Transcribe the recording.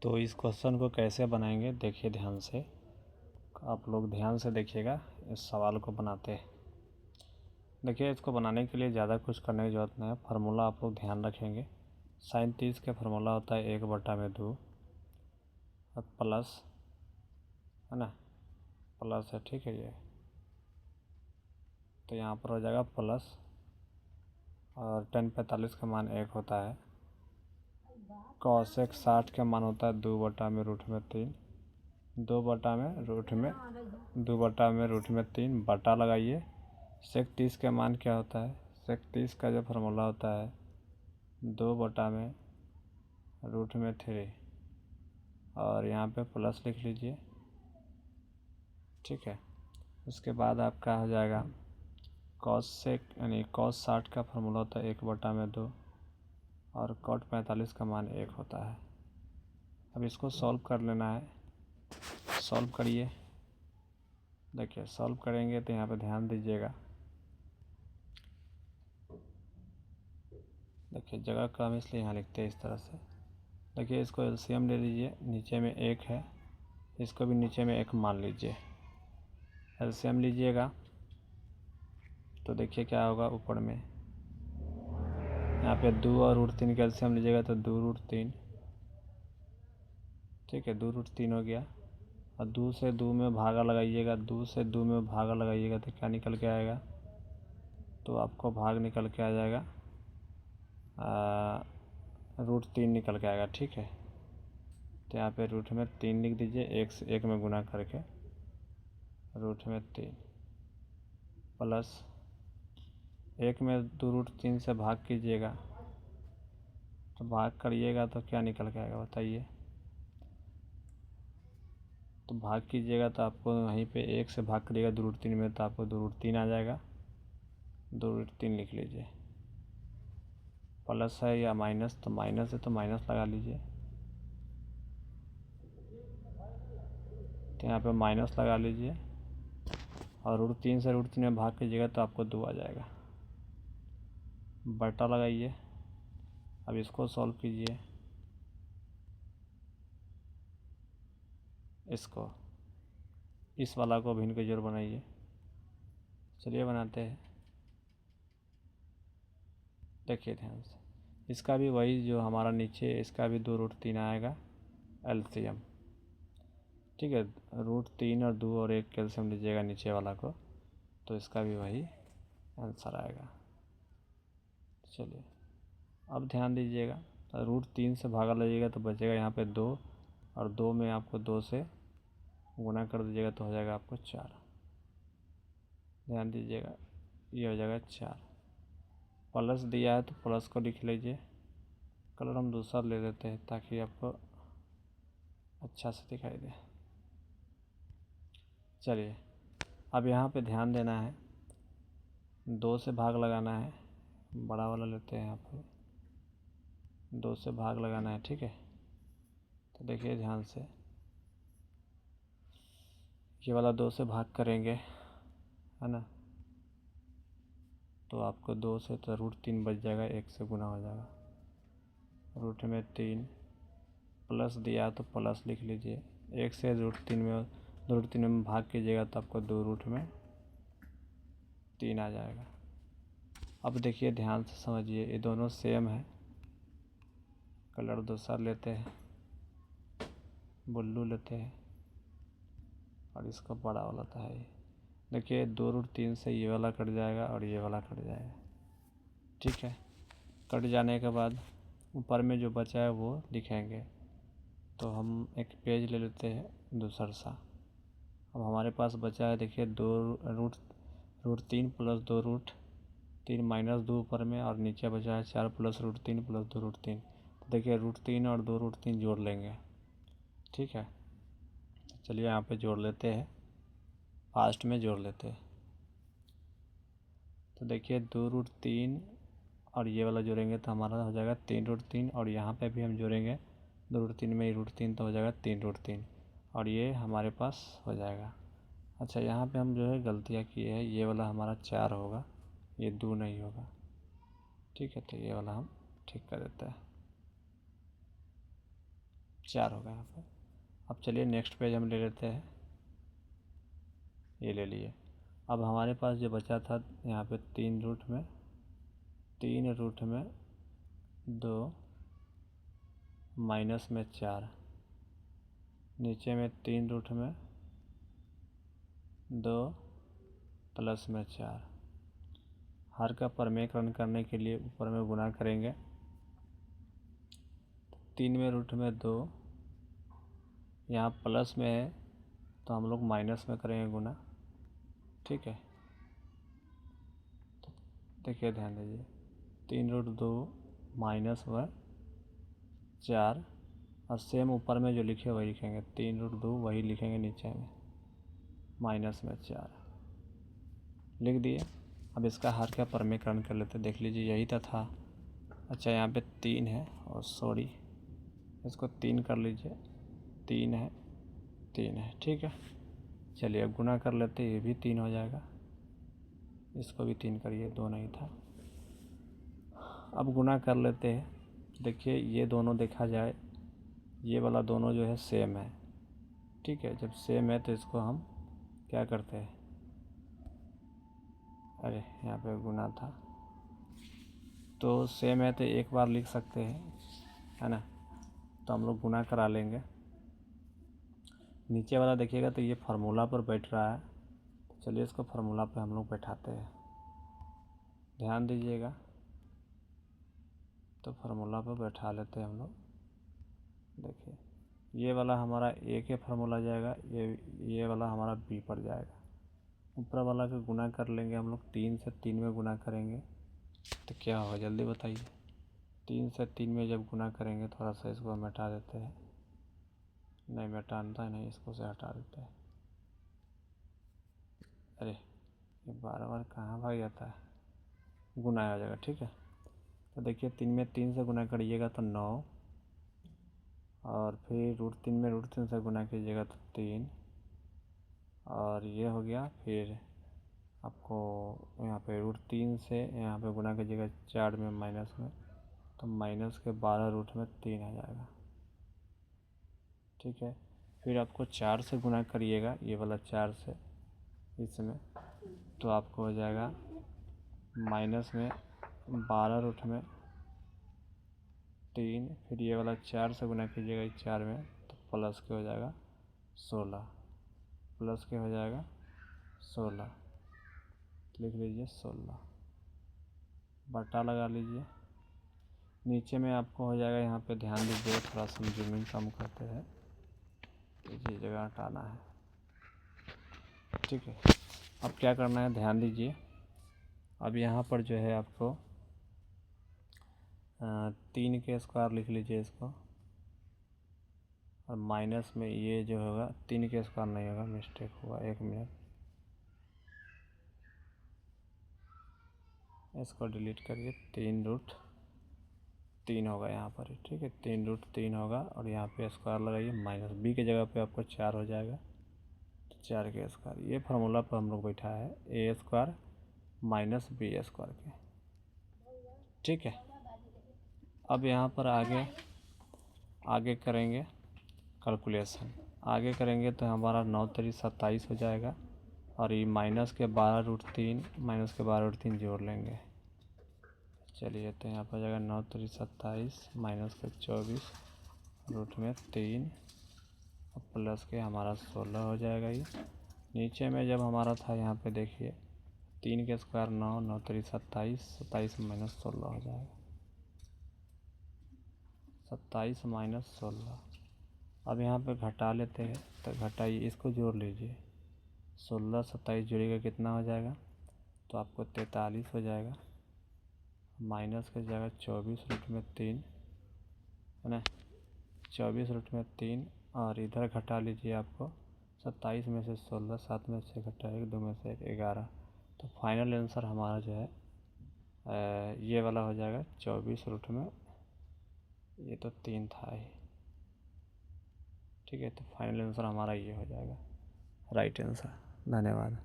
तो इस क्वेश्चन को कैसे बनाएंगे देखिए ध्यान से, आप लोग ध्यान से देखिएगा इस सवाल को बनाते हैं। देखिए इसको बनाने के लिए ज़्यादा कुछ करने की ज़रूरत नहीं है। फार्मूला आप लोग ध्यान रखेंगे। sin 30 का फार्मूला होता है 1/2 और प्लस है ना, प्लस है, ठीक है। ये तो यहाँ पर हो जाएगा प्लस और tan 45 का मान 1 होता है। cos 60 का मान होता है 2/√3, 2/√3 बटा लगाइए। sec 30 का मान क्या होता है? sec 30 का जो फार्मूला होता है 2/√3 और यहाँ पे प्लस लिख लीजिए, ठीक है। उसके बाद आपका हो जाएगा cos 60 का फार्मूला होता है 1/2 और cot 45 का मान 1 होता है। अब इसको सॉल्व कर लेना है। सॉल्व करिए। देखिए सॉल्व करेंगे तो यहाँ पे ध्यान दीजिएगा। देखिए जगह कम इसलिए यहाँ लिखते हैं इस तरह से। देखिए इसको एलसीएम ले लीजिए, नीचे में 1 है, इसको भी नीचे में 1 मान लीजिए। एलसीएम लीजिएगा तो देखिए क्या होगा, ऊपर में यहाँ पे 2 और √3 का एलसीएम लीजिएगा तो 2√3, ठीक है, 2√3 हो गया। और 2 से 2 में भागा लगाइएगा, 2 से 2 में भागा लगाइएगा तो क्या निकल के आएगा? तो आपको भाग निकल के आ जाएगा √3 निकल के आएगा, ठीक है। तो यहाँ पे रूट में 3 लिख दीजिए, 1 से 1 में गुना करके √3 प्लस 1 में 2√3 से भाग कीजिएगा तो भाग करिएगा तो क्या निकल के आएगा बताइए? तो भाग कीजिएगा तो आपको वहीं पे 1 से भाग करिएगा 2√3 में तो आपको 2√3 आ जाएगा। 2√3 लिख लीजिए। प्लस है या माइनस? तो माइनस है तो माइनस लगा लीजिए। तो यहाँ पे माइनस लगा लीजिए और √3 से √3 में भाग कीजिएगा तो आपको 2 आ जाएगा। बटा लगाइए। अब इसको सॉल्व कीजिए, इसको, इस वाला को भिन्न के जोड़ बनाइए। चलिए बनाते हैं। देखिए ध्यान से, इसका भी वही जो हमारा नीचे, इसका भी 2√3 आएगा एलसीएम, ठीक है। √3 और 2 और 1 कैल्शियम लीजिएगा नीचे वाला को तो इसका भी वही आंसर आएगा। चलिए अब ध्यान दीजिएगा, √3 से भागा लीजिएगा तो बचेगा यहाँ पे 2 और 2 में आपको 2 से गुना कर दीजिएगा तो हो जाएगा आपको 4। ध्यान दीजिएगा, ये हो जाएगा 4। प्लस दिया है तो प्लस को लिख लीजिए। कलर हम दूसरा ले लेते हैं ताकि आपको अच्छा से दिखाई दे। चलिए अब यहाँ पे ध्यान देना है, 2 से भाग लगाना है। बड़ा वाला लेते हैं यहाँ पे, 2 से भाग लगाना है, ठीक है। तो देखिए ध्यान से, ये वाला 2 से भाग करेंगे, है ना, तो आपको 2 से तो √3 बच जाएगा, 1 से गुना हो जाएगा। √3 प्लस दिया तो प्लस लिख लीजिए। 1 से √3 में भाग कीजिएगा तो आपको 2√3 आ जाएगा। अब देखिए ध्यान से समझिए, ये दोनों सेम है। कलर दूसरा लेते हैं, ब्लू लेते हैं और इसका बड़ा वाला था ये। देखिए 2√3 से ये वाला कट जाएगा और ये वाला कट जाएगा, ठीक है। कट जाने के बाद ऊपर में जो बचा है वो लिखेंगे। तो हम एक पेज ले लेते हैं दूसरा सा। अब हमारे पास बचा है, देखिए 2√3 प्लस 2√3 माइनस 2 ऊपर में और नीचे बचा है 4 प्लस √3 प्लस 2√3। तो देखिए √3 और 2√3 जोड़ लेंगे, ठीक है। चलिए यहाँ पे जोड़ लेते हैं, फास्ट में जोड़ लेते हैं। तो देखिए 2√3 और ये वाला जोड़ेंगे तो हमारा हो जाएगा 3√3 और यहाँ पे भी हम जोड़ेंगे 2√3 में √3 तो हो जाएगा 3√3 और ये हमारे पास हो जाएगा। अच्छा यहाँ पे हम जो है गलतियाँ किए हैं, ये वाला हमारा 4 होगा, ये 2 नहीं होगा, ठीक है। तो ये वाला हम ठीक कर देते हैं। 4 होगा यहाँ पर। अब चलिए नेक्स्ट पेज हम ले लेते हैं, ये ले लिए। अब हमारे पास जो बचा था यहाँ पे 3 रूट में 2 माइनस में 4, नीचे में 3 रूट में 2 प्लस में 4। हर का प्रमेयकरण करने के लिए ऊपर में गुना करेंगे। 3 में रूट में 2, यहाँ प्लस में है तो हम लोग माइनस में करेंगे गुना, ठीक है। तो देखिए ध्यान दीजिए, 3 रूट 2 माइनस में 4, और सेम ऊपर में जो लिखे वही लिखेंगे, 3 रूट 2 वही लिखेंगे नीचे में, माइनस में 4 लिख दिए। अब इसका हर का प्रमेयकरण कर लेते, देख लीजिए यही तो था। अच्छा यहाँ पे 3 है, और सॉरी इसको 3 कर लीजिए, 3 है 3 है, ठीक है। चलिए अब गुना कर लेते, ये भी 3 हो जाएगा, इसको भी 3 करिए, 2 नहीं था। अब गुना कर लेते हैं। देखिए ये दोनों देखा जाए, ये वाला दोनों जो है सेम है, ठीक है। जब सेम है तो इसको हम क्या करते हैं, अरे यहाँ पे गुना था, तो सेम है तो एक बार लिख सकते हैं, है ना। तो हम लोग गुना करा लेंगे। नीचे वाला देखिएगा तो ये फार्मूला पर बैठ रहा है, तो चलिए इसको फार्मूला पे हम लोग बैठाते हैं, ध्यान दीजिएगा। तो फार्मूला पर बैठा लेते हैं हम लोग। देखिए ये वाला हमारा ए के फार्मूला जाएगा, ये वाला हमारा बी पर जाएगा। ऊपर वाला का गुना कर लेंगे हम लोग, 3 से 3 में गुना करेंगे तो क्या होगा जल्दी बताइए। 3 से 3 में जब गुना करेंगे, थोड़ा सा इसको हम हटा देते हैं, नहीं मिटाता नहीं, इसको से हटा देते हैं। अरे ये बार बार कहाँ भाग जाता है, गुना आ जाएगा, ठीक है। तो देखिए 3 में 3 से गुना करिएगा तो 9, और फिर रूट 3 में रूट 3 से गुना कीजिएगा तो 3, और ये हो गया। फिर आपको यहाँ पे रूट 3 से यहाँ पे गुना कीजिएगा 4 में माइनस में, तो माइनस के 12 रूट में 3 आ जाएगा, ठीक है। फिर आपको 4 से गुना करिएगा, ये वाला 4 से इसमें, तो आपको हो जाएगा माइनस में 12 रूट में 3। फिर ये वाला 4 से गुना कीजिएगा इस 4 में, तो प्लस के हो जाएगा 16, प्लस के हो जाएगा 16, लिख लीजिए 16, बटा लगा लीजिए। नीचे में आपको हो जाएगा, यहाँ पे ध्यान दीजिए, थोड़ा सा जूमिंग कम करते हैं, इसी जगह हटाना है, ठीक है। अब क्या करना है ध्यान दीजिए। अब यहाँ पर जो है आपको 3 के स्क्वायर लिख लीजिए इसको, और माइनस में ये जो होगा 3 के स्क्वायर नहीं होगा, मिस्टेक हुआ, 1 मिनट, इसको डिलीट करिए। 3 रूट 3 होगा यहाँ पर, ठीक है, 3 रूट 3 होगा, और यहाँ पे स्क्वायर लगाइए, माइनस बी की जगह पे आपको 4 हो जाएगा, तो 4 के स्क्वायर। ये फार्मूला पर हम लोग बैठा है, ए स्क्वायर माइनस बी स्क्वायर के, ठीक है। अब यहाँ पर आगे करेंगे कैलकुलेशन, आगे करेंगे तो हमारा 9 3 27 हो जाएगा, और ये माइनस के 12 रूट 3 जोड़ लेंगे। चलिए तो यहाँ पर जाएगा 9 3 27 माइनस के 24 रूट में 3, और प्लस के हमारा 16 हो जाएगा। ये नीचे में जब हमारा था यहाँ पे देखिए 3 के स्क्वायर 9, 9 3 27, 27 माइनस 16 हो जाएगा, 27 माइनस 16। अब यहाँ पे घटा लेते हैं, तो घटाइए, इसको जोड़ लीजिए, 16 27 जोड़िएगा कितना हो जाएगा, तो आपको 43 हो जाएगा, माइनस की जगह 24 रूट में 3, है ना, 24 रूट में 3, और इधर घटा लीजिए आपको 27 में से 16, 7 में से घटा 1, 2 में से 1, 11। तो फाइनल आंसर हमारा जो है ये वाला हो जाएगा 24 रूट में, ये तो 3 था ही, ठीक है। तो फाइनल आंसर हमारा ये हो जाएगा, राइट आंसर। धन्यवाद।